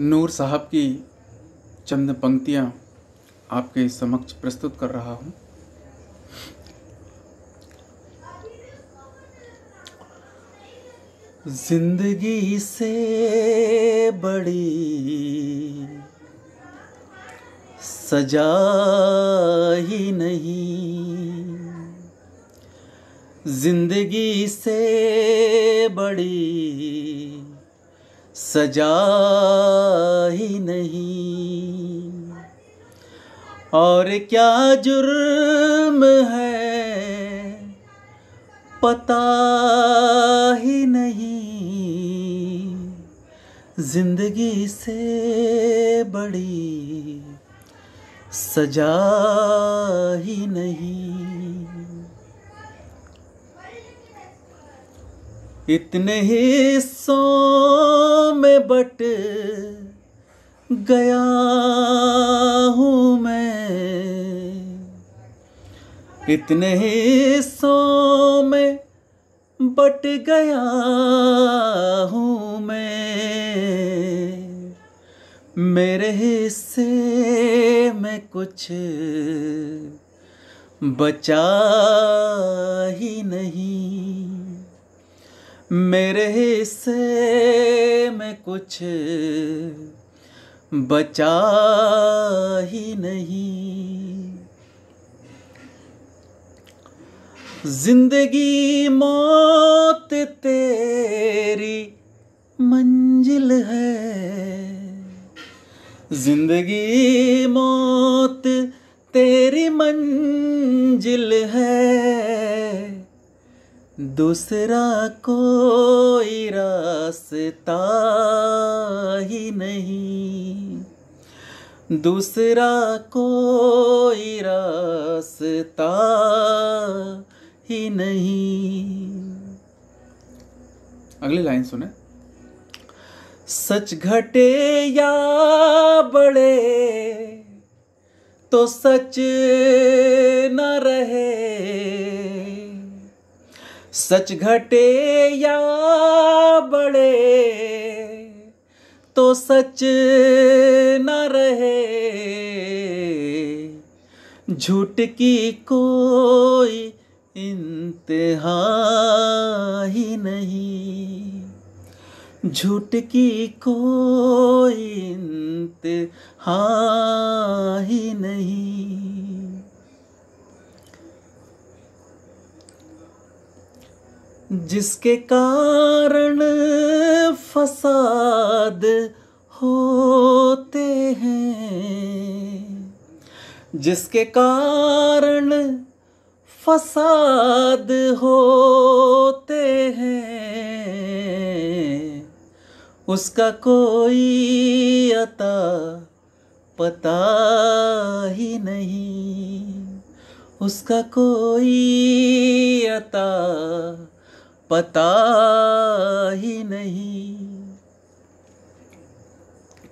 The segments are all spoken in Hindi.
नूर साहब की चंद पंक्तियां आपके समक्ष प्रस्तुत कर रहा हूं। जिंदगी से बड़ी सजा ही नहीं, जिंदगी से बड़ी सजा ही नहीं। और क्या जुर्म है पता ही नहीं, जिंदगी से बड़ी सजा ही नहीं। इतने हिस्सों में बट गया हूँ मैं, इतने हिस्सों में बट गया हूँ मैं। मेरे हिस्से में कुछ बचा ही नहीं, मेरे हिस्से में कुछ बचा ही नहीं। जिंदगी मौत तेरी मंजिल है, जिंदगी मौत तेरी मंजिल है। दूसरा कोई रास्ता ही नहीं, दूसरा कोई रास्ता ही नहीं। अगली लाइन सुने। सच घटे या बढ़े तो सच न रहे, सच घटे या बढ़े तो सच न रहे। झूठ की कोई इंतहा ही नहीं, झूठ की कोई इंतहा ही नहीं। जिसके कारण फसाद होते हैं, जिसके कारण फसाद होते हैं, उसका कोई अता पता ही नहीं, उसका कोई अता पता ही नहीं।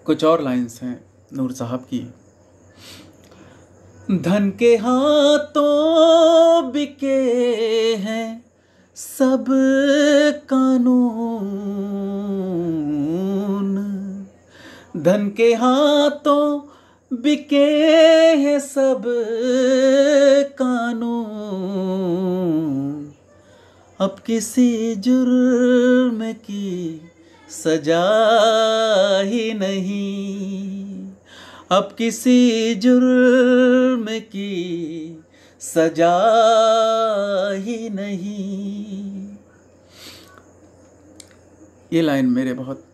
कुछ और लाइन्स हैं नूर साहब की। धन के हाथों बिके हैं सब कानून, धन के हाथों बिके हैं सब कानून। अब किसी जुर्म की सजा ही नहीं, अब किसी जुर्म की सजा ही नहीं। ये लाइन मेरे बहुत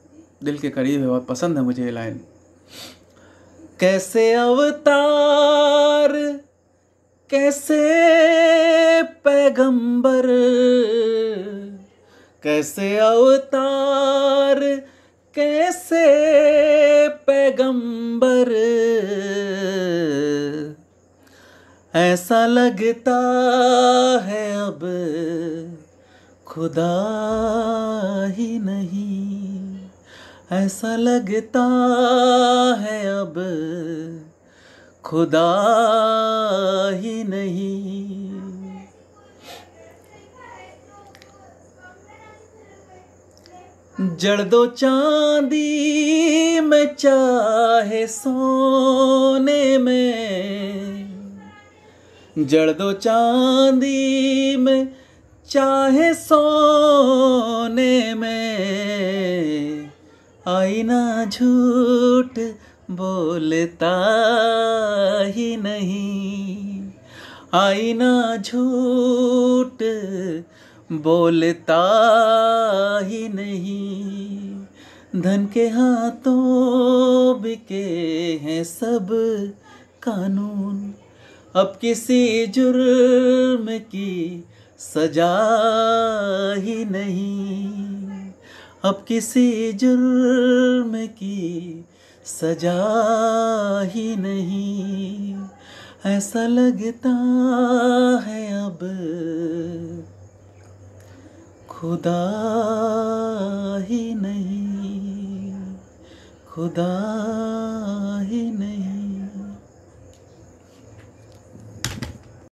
दिल के करीब है, बहुत पसंद है मुझे ये लाइन। कैसे अवतार कैसे पैगंबर, कैसे अवतार कैसे पैगंबर, ऐसा लगता है अब खुदा ही नहीं, ऐसा लगता है अब खुदा ही नहीं। जड़ दो चांदी में चाहे सोने में, जड़ दो चांदी में चाहे सोने में, आईना झूठ बोलता ही नहीं, आईना झूठ बोलता ही नहीं। धन के हाथों बिके हैं सब कानून, अब किसी जुर्म की सजा ही नहीं, अब किसी जुर्म की सजा ही नहीं। ऐसा लगता है अब खुदा ही नहीं, खुदा